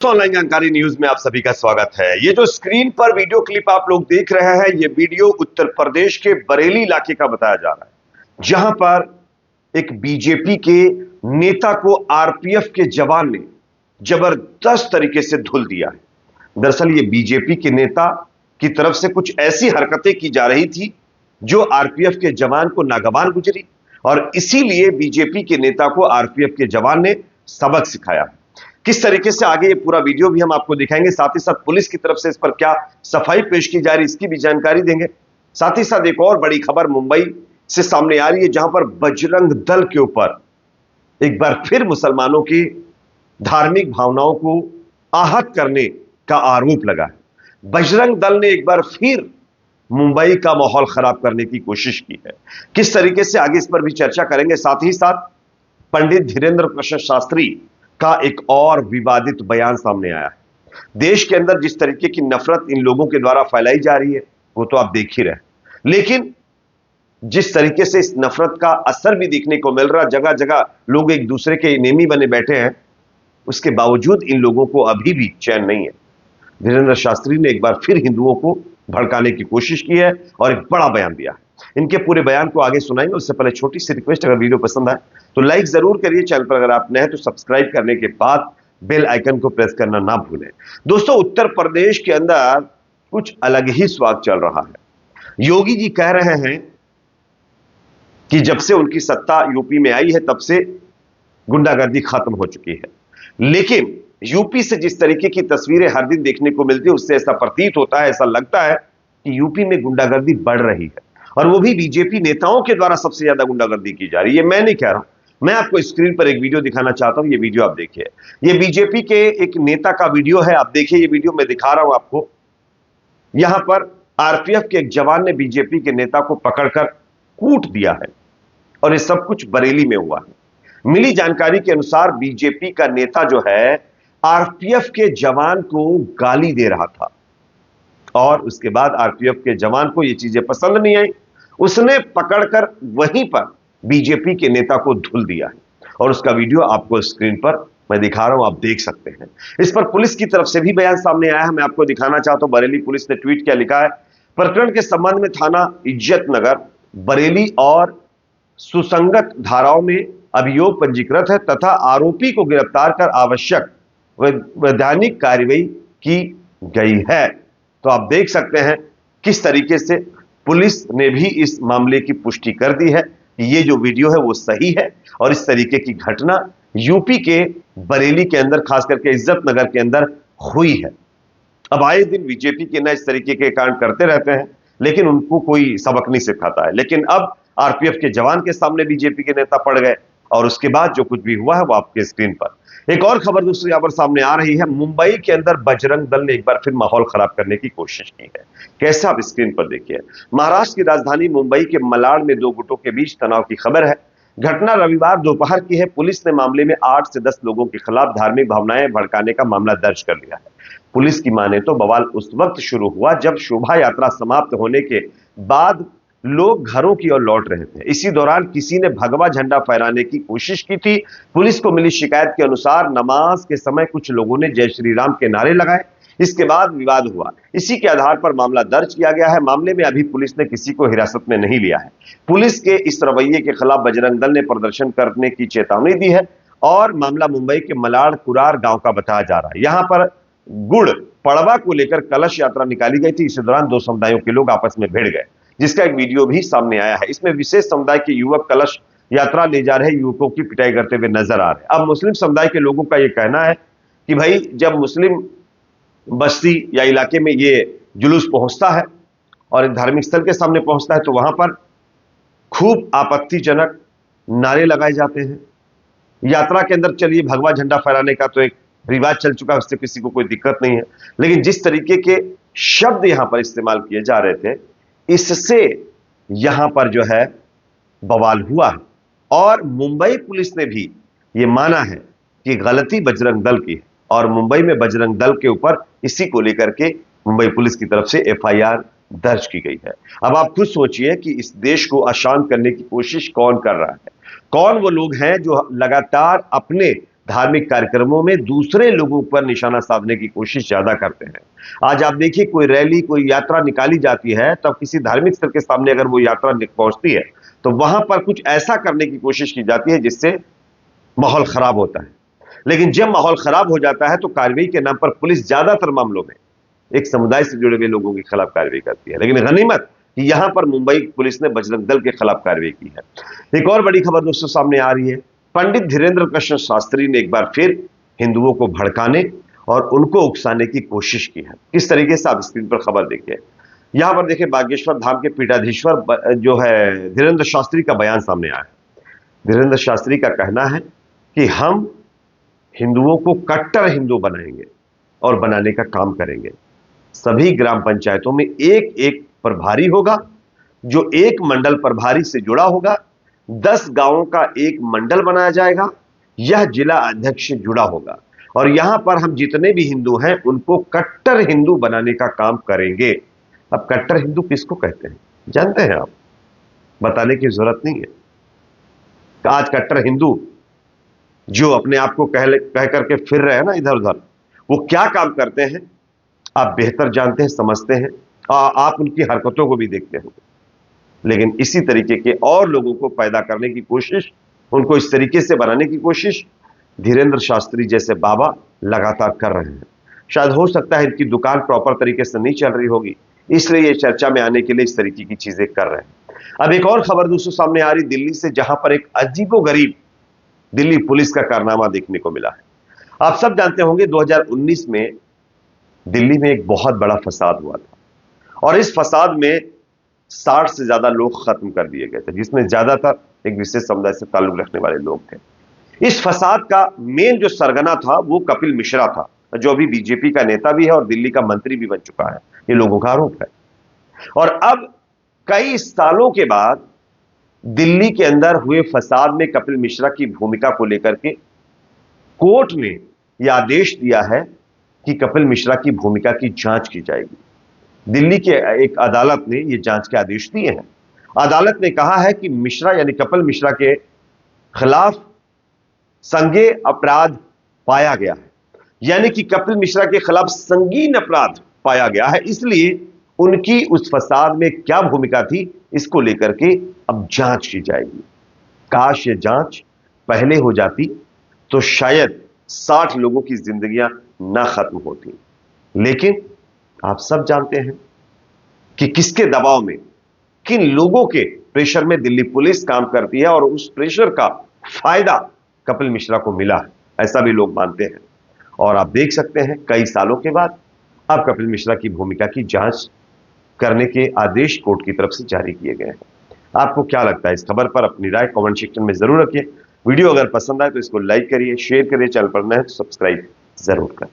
Online जानकारी news में आप सभी का स्वागत है। ये जो स्क्रीन पर वीडियो क्लिप आप लोग देख रहे हैं, ये वीडियो उत्तर प्रदेश के बरेली इलाके का बताया जा रहा है, जहां पर एक बीजेपी के नेता को आरपीएफ के जवान ने जबरदस्त तरीके से धुल दिया है। दरअसल ये बीजेपी के नेता की तरफ से कुछ ऐसी हरकतें की जा रही थी जो आरपीएफ के जवान को नागवान गुजरी, और इसीलिए बीजेपी के नेता को आरपीएफ के जवान ने सबक सिखाया। किस तरीके से आगे ये पूरा वीडियो भी हम आपको दिखाएंगे, साथ ही साथ पुलिस की तरफ से इस पर क्या सफाई पेश की जा रही है इसकी भी जानकारी देंगे। साथ ही साथ एक और बड़ी खबर मुंबई से सामने आ रही है, जहां पर बजरंग दल के ऊपर एक बार फिर मुसलमानों की धार्मिक भावनाओं को आहत करने का आरोप लगा है। बजरंग दल ने एक बार फिर मुंबई का माहौल खराब करने की कोशिश की है। किस तरीके से आगे इस पर भी चर्चा करेंगे। साथ ही साथ पंडित धीरेन्द्र प्रसाद शास्त्री का एक और विवादित बयान सामने आया है। देश के अंदर जिस तरीके की नफरत इन लोगों के द्वारा फैलाई जा रही है वो तो आप देख ही रहे, लेकिन जिस तरीके से इस नफरत का असर भी देखने को मिल रहा, जगह जगह लोग एक दूसरे के नेमी बने बैठे हैं, उसके बावजूद इन लोगों को अभी भी चैन नहीं है। धीरेन्द्र शास्त्री ने एक बार फिर हिंदुओं को भड़काने की कोशिश की है और एक बड़ा बयान दिया है। इनके पूरे बयान को आगे सुनाएंगे, उससे पहले छोटी सी रिक्वेस्ट, अगर वीडियो पसंद आए तो लाइक जरूर करिए। चैनल पर अगर आप नए हैं तो सब्सक्राइब करने के बाद बेल आइकन को प्रेस करना ना भूलें। दोस्तों, उत्तर प्रदेश के अंदर कुछ अलग ही स्वाद चल रहा है। योगी जी कह रहे हैं कि जब से उनकी सत्ता यूपी में आई है तब से गुंडागर्दी खत्म हो चुकी है, लेकिन यूपी से जिस तरीके की तस्वीरें हर दिन देखने को मिलती है उससे ऐसा प्रतीत होता है, ऐसा लगता है कि यूपी में गुंडागर्दी बढ़ रही है, और वो भी बीजेपी नेताओं के द्वारा सबसे ज्यादा गुंडागर्दी की जा रही है। मैं नहीं कह रहा हूं, मैं आपको स्क्रीन पर एक वीडियो दिखाना चाहता हूं। ये वीडियो आप देखिए, ये बीजेपी के एक नेता का वीडियो है। आप देखिए, ये वीडियो मैं दिखा रहा हूं आपको। यहां पर आरपीएफ के एक जवान ने बीजेपी के नेता को पकड़कर कूट दिया है, और ये सब कुछ बरेली में हुआ है। मिली जानकारी के अनुसार बीजेपी का नेता जो है आरपीएफ के जवान को गाली दे रहा था, और उसके बाद आरपीएफ के जवान को ये चीजें पसंद नहीं आई। उसने पकड़कर वहीं पर बीजेपी के नेता को धुल दिया है, और उसका वीडियो आपको स्क्रीन पर मैं दिखा रहा हूं, आप देख सकते हैं। इस पर पुलिस की तरफ से भी बयान सामने आया है, मैं आपको दिखाना चाहता हूं। बरेली पुलिस ने ट्वीट किया, लिखा है, प्रकरण के संबंध में थाना इज्जत नगर बरेली और सुसंगत धाराओं में अभियोग पंजीकृत है तथा आरोपी को गिरफ्तार कर आवश्यक वैधानिक कार्रवाई की गई है। तो आप देख सकते हैं किस तरीके से पुलिस ने भी इस मामले की पुष्टि कर दी है कि ये जो वीडियो है वो सही है, और इस तरीके की घटना यूपी के बरेली के अंदर, खास करके इज्जत नगर के अंदर हुई है। अब आए दिन बीजेपी के ना इस तरीके के कांड करते रहते हैं, लेकिन उनको कोई सबक नहीं सिखाता है। लेकिन अब आरपीएफ के जवान के सामने बीजेपी के नेता पड़ गए, और उसके बाद जो कुछ भी हुआ है वो आपके स्क्रीन पर। एक और खबर दूसरी यहां पर सामने आ रही है। मुंबई के अंदर बजरंग दल ने एक बार फिर माहौल खराब करने की कोशिश की है। कैसे, आप स्क्रीन पर देखिए। महाराष्ट्र की राजधानी मुंबई के मलाड में दो गुटों के बीच तनाव की खबर है। घटना रविवार दोपहर की है। पुलिस ने मामले में 8 से 10 लोगों के खिलाफ धार्मिक भावनाएं भड़काने का मामला दर्ज कर लिया है। पुलिस की माने तो बवाल उस वक्त शुरू हुआ जब शोभा यात्रा समाप्त होने के बाद लोग घरों की ओर लौट रहे थे। इसी दौरान किसी ने भगवा झंडा फहराने की कोशिश की थी। पुलिस को मिली शिकायत के अनुसार नमाज के समय कुछ लोगों ने जय श्री राम के नारे लगाए। इसके बाद विवाद हुआ। इसी के आधार पर मामला दर्ज किया गया है। मामले में अभी पुलिस ने किसी को हिरासत में नहीं लिया है। पुलिस के इस रवैये के खिलाफ बजरंग दल ने प्रदर्शन करने की चेतावनी दी है, और मामला मुंबई के मलाड कुरार गांव का बताया जा रहा है। यहां पर गुड़ पड़वा को लेकर कलश यात्रा निकाली गई थी। इसी दौरान दो समुदायों के लोग आपस में भिड़ गए, जिसका एक वीडियो भी सामने आया है। इसमें विशेष समुदाय के युवक कलश यात्रा ले जा रहे युवकों की पिटाई करते हुए नजर आ रहे हैं। अब मुस्लिम समुदाय के लोगों का यह कहना है कि भाई, जब मुस्लिम बस्ती या इलाके में ये जुलूस पहुंचता है और एक धार्मिक स्थल के सामने पहुंचता है, तो वहां पर खूब आपत्तिजनक नारे लगाए जाते हैं। यात्रा के अंदर चलिए भगवा झंडा फहराने का तो एक रिवाज चल चुका है, उससे किसी को कोई दिक्कत नहीं है, लेकिन जिस तरीके के शब्द यहां पर इस्तेमाल किए जा रहे थे, इससे यहां पर जो है बवाल हुआ है। और मुंबई पुलिस ने भी यह माना है कि गलती बजरंग दल की है, और मुंबई में बजरंग दल के ऊपर इसी को लेकर के मुंबई पुलिस की तरफ से एफआईआर दर्ज की गई है। अब आप खुद सोचिए कि इस देश को अशांत करने की कोशिश कौन कर रहा है। कौन वो लोग हैं जो लगातार अपने धार्मिक कार्यक्रमों में दूसरे लोगों पर निशाना साधने की कोशिश ज्यादा करते हैं। आज आप देखिए, कोई रैली, कोई यात्रा निकाली जाती है, तब किसी धार्मिक स्थल के सामने अगर वो यात्रा पहुंचती है तो वहां पर कुछ ऐसा करने की कोशिश की जाती है जिससे माहौल खराब होता है। लेकिन जब माहौल खराब हो जाता है तो कार्रवाई के नाम पर पुलिस ज्यादातर मामलों में एक समुदाय से जुड़े हुए लोगों के खिलाफ कार्रवाई करती है। लेकिन गनीमत कि यहां पर मुंबई पुलिस ने बजरंग दल के खिलाफ कार्रवाई की है। एक और बड़ी खबर दोस्तों सामने आ रही है। पंडित धीरेन्द्र कृष्ण शास्त्री ने एक बार फिर हिंदुओं को भड़काने और उनको उकसाने की कोशिश की है। किस तरीके से आप स्क्रीन पर खबर देखिए। यहां पर देखिए, बागेश्वर धाम के पीठाधीश्वर जो है धीरेन्द्र शास्त्री का बयान सामने आया है। धीरेन्द्र शास्त्री का कहना है कि हम हिंदुओं को कट्टर हिंदू बनाएंगे और बनाने का काम करेंगे। सभी ग्राम पंचायतों में एक एक प्रभारी होगा, जो एक मंडल प्रभारी से जुड़ा होगा। 10 गांवों का एक मंडल बनाया जाएगा, यह जिला अध्यक्ष से जुड़ा होगा और यहां पर हम जितने भी हिंदू हैं उनको कट्टर हिंदू बनाने का काम करेंगे। अब कट्टर हिंदू किसको कहते हैं जानते हैं आप? बताने की जरूरत नहीं है। आज कट्टर हिंदू जो अपने आप को कह करके फिर रहे हैं ना इधर उधर, वो क्या काम करते हैं आप बेहतर जानते हैं, समझते हैं, आप उनकी हरकतों को भी देखते होंगे। लेकिन इसी तरीके के और लोगों को पैदा करने की कोशिश, उनको इस तरीके से बनाने की कोशिश धीरेन्द्र शास्त्री जैसे बाबा लगातार कर रहे हैं। शायद हो सकता है इनकी दुकान प्रॉपर तरीके से नहीं चल रही होगी, इसलिए ये चर्चा में आने के लिए इस तरीके की चीजें कर रहे हैं। अब एक और खबर दोस्तों सामने आ रही दिल्ली से, जहां पर एक अजीबोगरीब दिल्ली पुलिस का कारनामा देखने को मिला है। आप सब जानते होंगे 2019 में दिल्ली में एक बहुत बड़ा फसाद हुआ था और इस फसाद में 60 से ज्यादा लोग खत्म कर दिए गए थे, जिसमें ज्यादातर एक विशेष समुदाय से ताल्लुक रखने वाले लोग थे। इस फसाद का मेन जो सरगना था वो कपिल मिश्रा था, जो अभी बीजेपी का नेता भी है और दिल्ली का मंत्री भी बन चुका है, ये लोगों का आरोप है। और अब कई सालों के बाद दिल्ली के अंदर हुए फसाद में कपिल मिश्रा की भूमिका को लेकर के कोर्ट ने यह आदेश दिया है कि कपिल मिश्रा की भूमिका की जांच की जाएगी। दिल्ली के एक अदालत ने यह जांच के आदेश दिए हैं। अदालत ने कहा है कि मिश्रा यानी कपिल मिश्रा के खिलाफ संज्ञेय अपराध पाया गया है, यानी कि कपिल मिश्रा के खिलाफ संगीन अपराध पाया गया है, इसलिए उनकी उस फसाद में क्या भूमिका थी इसको लेकर के अब जांच की जाएगी। काश ये जांच पहले हो जाती तो शायद 60 लोगों की जिंदगियां ना खत्म होती। लेकिन आप सब जानते हैं कि किसके दबाव में, किन लोगों के प्रेशर में दिल्ली पुलिस काम करती है और उस प्रेशर का फायदा कपिल मिश्रा को मिला है, ऐसा भी लोग मानते हैं। और आप देख सकते हैं कई सालों के बाद अब कपिल मिश्रा की भूमिका की जांच करने के आदेश कोर्ट की तरफ से जारी किए गए हैं। आपको क्या लगता है इस खबर पर? अपनी राय कमेंट सेक्शन में जरूर रखिए। वीडियो अगर पसंद आए तो इसको लाइक करिए, शेयर करिए, चैनल पर नए हैं तो सब्सक्राइब जरूर करें।